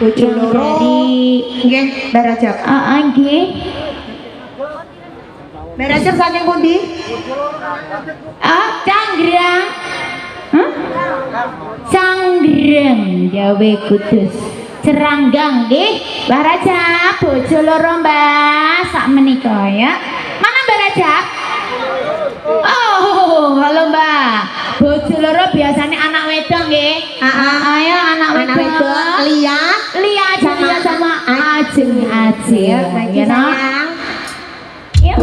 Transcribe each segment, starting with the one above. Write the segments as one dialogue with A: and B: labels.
A: bojo loro nggih Mbak Rajab.
B: Nggih.
A: Mbak Rajab saking pundi?
B: Canggrang. Canggrang gawe Kudus. Ceranggang nggih. Mbak Rajab bojo loro Mbak sak menika ya. Mana Mbak Rajab? Oh, halo Mbak. Bojo loro biasanya anak wedok nggih. Ayo anak wedok. Lia sama Ajeng.
A: Ya sayang.
B: Yuk.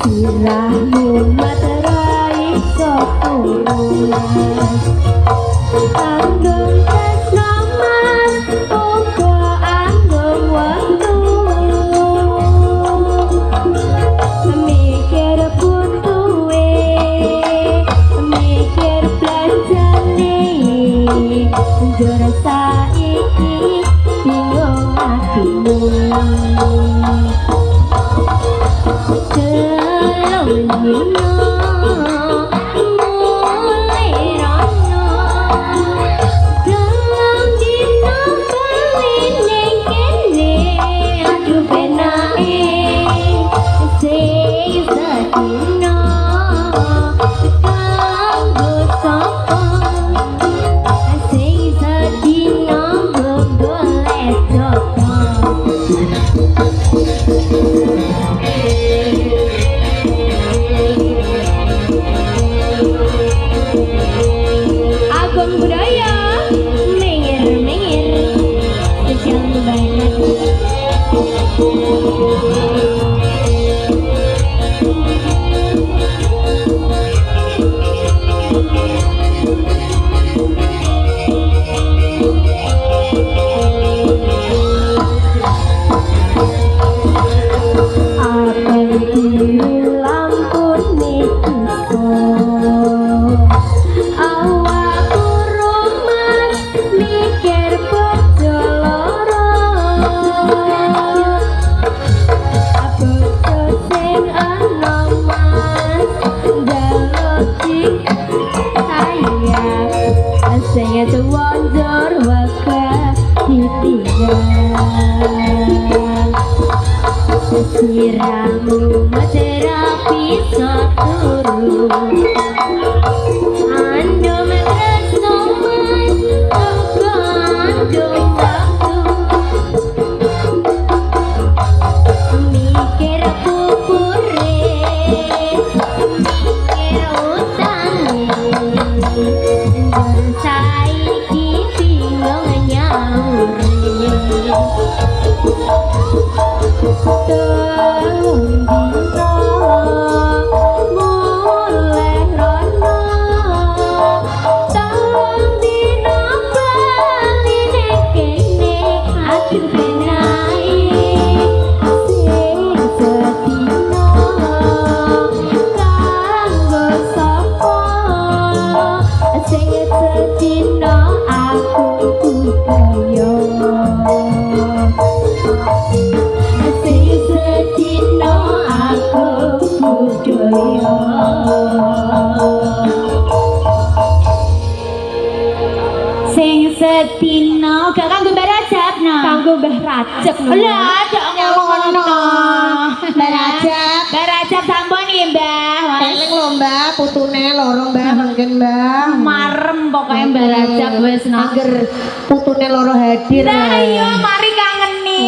B: Sirahmu materai sopuran Anggeng tresnoman uga anggeng waktu Mikir butuhe mikir belanjane njur saiki bingung atimu Siramu materapi saturu Ando matresno mas Toko ando waktu Mikir pupure Mikir utane Njur saiki bingung nyaure Sing setino gak kanggo Mbak Rajab no. Kanggo Mbah Rajab no. Lah gak ngono. Mbak Rajab sampun nggih Mbah.
A: Eling lho Mbak, putune loro Mbah mangken Mbah.
B: Marem pokoknya Mbak Rajab wis no.
A: Angger putune loro hadir.
B: Nah iya mari kangeni.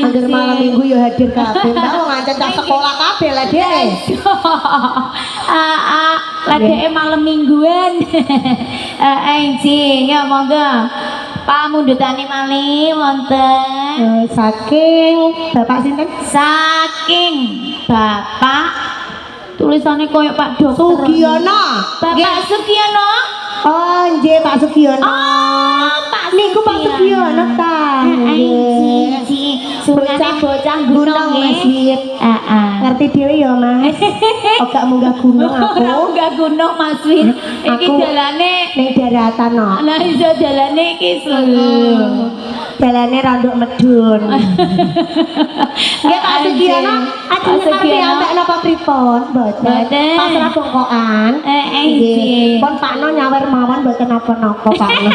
A: Angger malam minggu ya hadir kabeh. Mbah wong ancen tak sekolah kabeh lah Dek.
B: Lagi malam mingguan. Ji, ya monggo. Pak mundutane malih wonten.
A: Saking Bapak sinten?
B: Saking Bapak tulisannya koyok Pak Dokter.
A: Sugiono.
B: Bapak Sugiono.
A: Oh, nggih Pak Sugiono.
B: Oh, Pak
A: niku Pak Sugiono ta.
B: Sunane bocah gunung
A: nggih.
B: Heeh.
A: Ngerti dhewe ya, Mas. Ora munggah gunung aku.
B: Ora munggah gunung Mas Win. Iki dalane
A: ning daratan no.
B: Lah iso dalane iki
A: Dalane randuk medun. Nggih Pak Sugiono, ajeng ngerti ambek napa pripun, mboten. Pasrah bongkokan. Nggih. Pon Pakno nyawer mawon mboten napa-napa Pakno.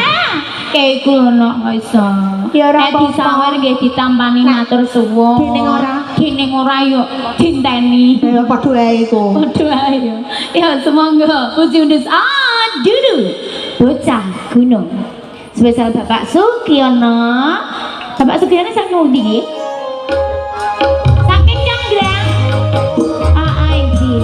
B: Kayak kulo kok iso.
A: Ya ora apa-apa.
B: Disawer nggih ditampani matur suwun. Dening ora yo dinteni.
A: Ya padha ae iku.
B: Padha ae yo. Ya semonggo puji undus dulu. Bocah gunung. Spesial Bapak Sugiono. Bapak Sugiono sak nundi nggih? Saking Canggrang. Iki.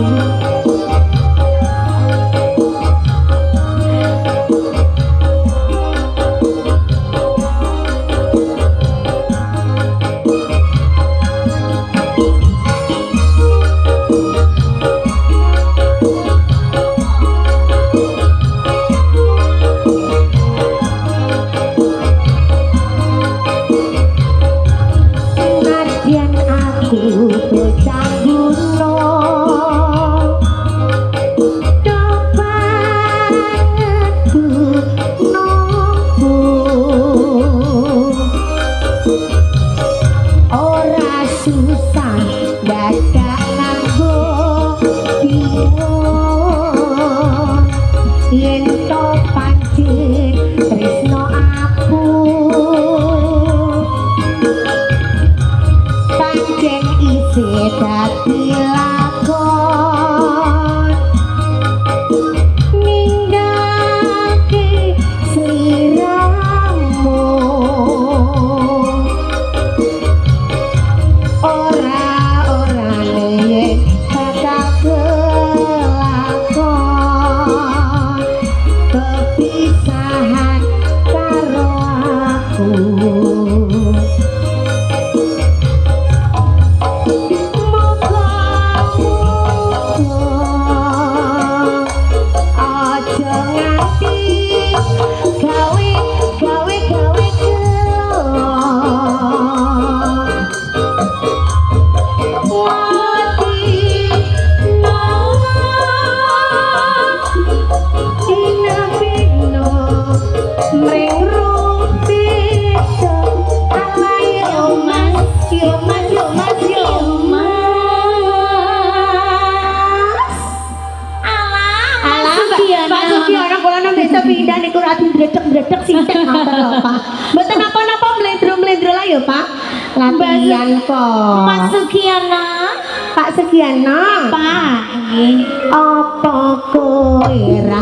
A: Dredeg sithik ngoten lho Pak. Mboten napa-napa mlendro-mlendro lah ya Pak. Latihan kok.
B: Mas Sugiono.
A: Pak Sugiono.
B: Pak nggih.
A: Apa kowe ra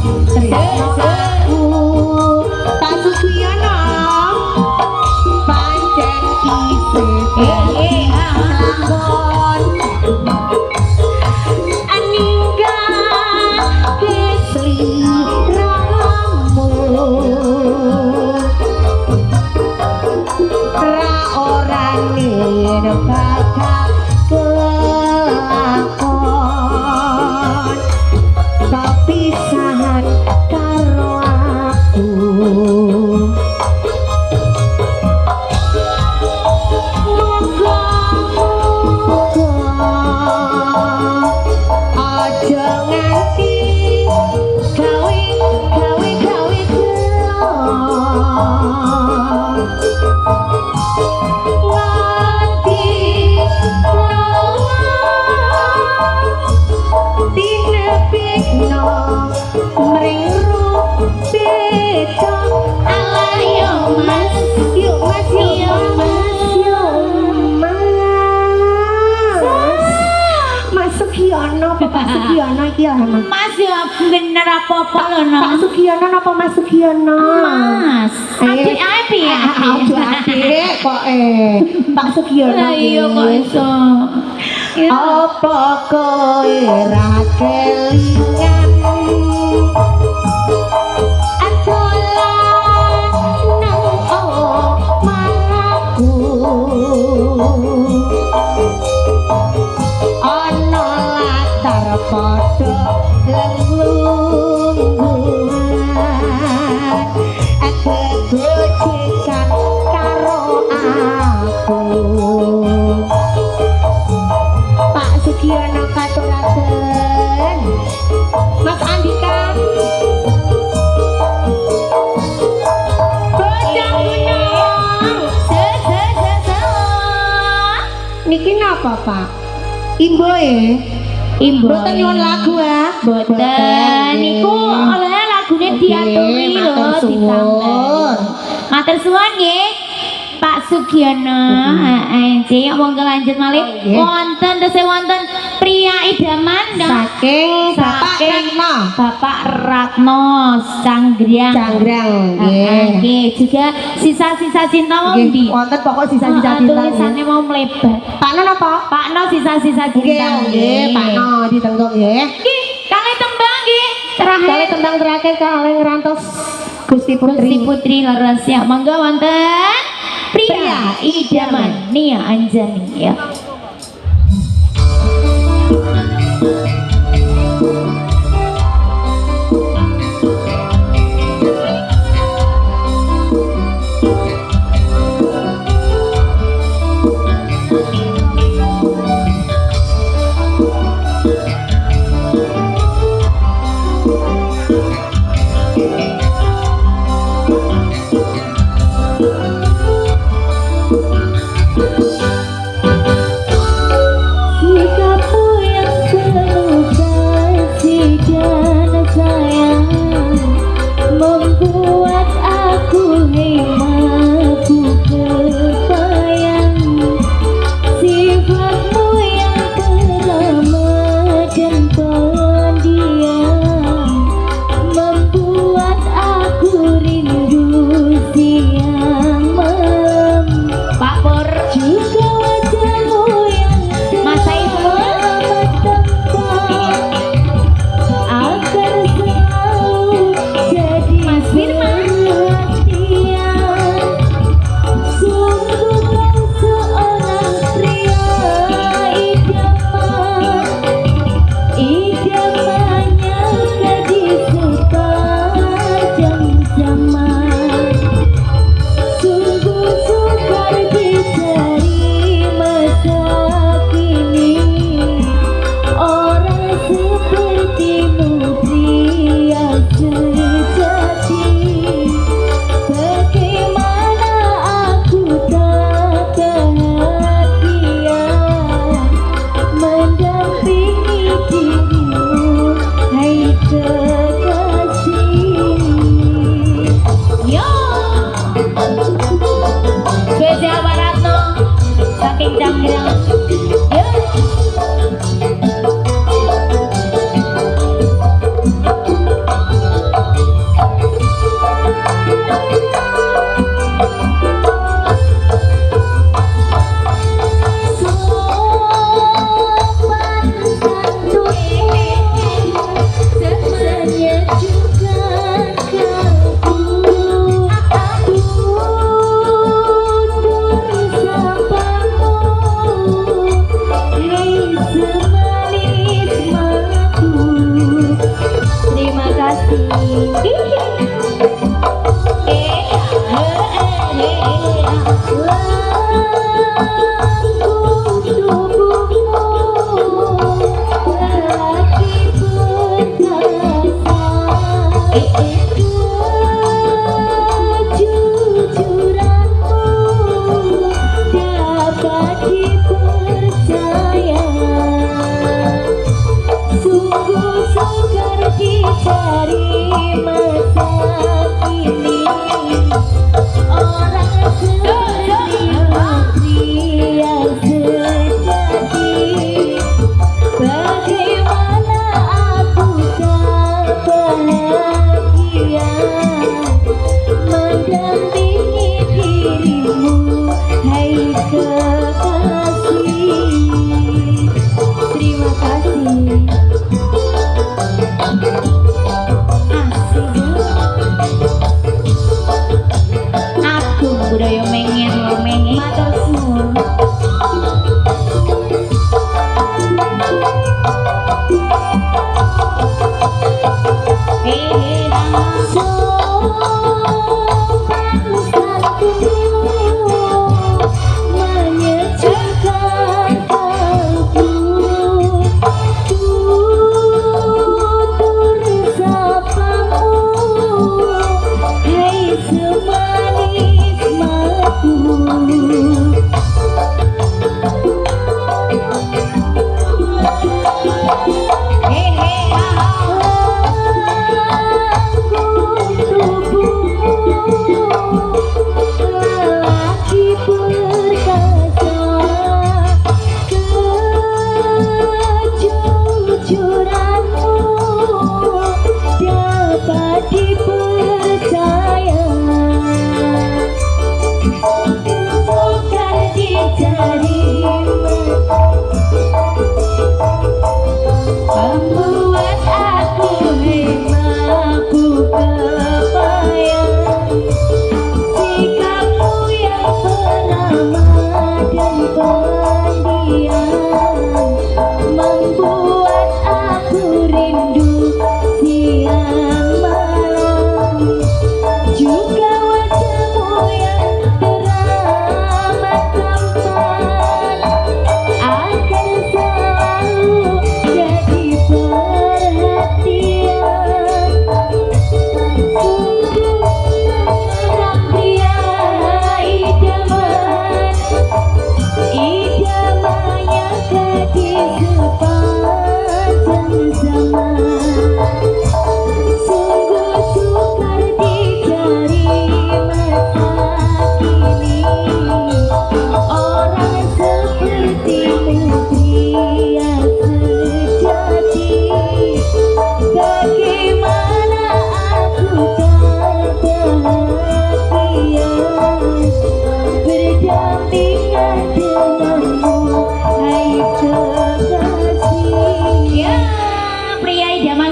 A: Tresno aku tak Sugiono pancen isih lakon aninggal kesliramu ra orane bakal kelakon kepisahan karo aku aja nganti gawe gelo nganti dinepikno mring beda alayo mas yuk mas yuk mas Mas Sugiono, Bapak Sugiono iki ya, Mas.
B: Mas ya bener apa-apa lho, no.
A: Pak Sugiono napa Mas Sugiono?
B: Mas, adik ae piye?
A: Aduh adik kok Pak Sugiono.
B: Iya kok iso.
A: Apa kowe ra kelingan? Adolan nang omahku. Ana latar padha lelungguhan gegojek karo aku Pak Sugiono katuraken Mas Andika Bocah gunung niki napa Pak? Imbo
B: Imbo.
A: Boten nyuwun lagu ah.
B: Boten niku oleh lagune diaturi lho ditambah. Matur suwun nggih. Pak Sugiono, heeh, monggo lanjut malih. Wonten tesih wonten pria idaman
A: saking
B: Bapak Ratno Canggrang. Nggih, juga sisa-sisa cinta mau ndi?
A: Wonten pokok sisa-sisa cinta.
B: Tulisannya mau melebar.
A: Pak No napa?
B: Pak No sisa-sisa cinta.
A: Nggih, Pak No ditenggok nggih.
B: Nggih, kalih tembang nggih. Terakhir
A: Kalih tembang terakhir kalih ngrantos Gusti Putri
B: leres ya. Monggo wonten pria idaman Nia Anjani ya.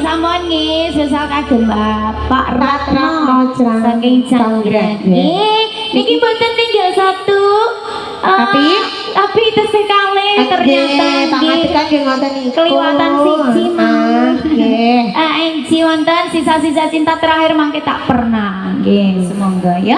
B: sampun nggih sesal kagem Bapak Ratno
A: Ratno
B: saking Janggrang. Nggih, niki mboten tinggal satu. Tapi tesih kalih ternyata nggih.
A: Pangadekan nggih ngoten niku.
B: Keliwatan siji mah.
A: Nggih.
B: Enci wonten sisa-sisa cinta terakhir mangke tak pernah. Nggih, semoga ya.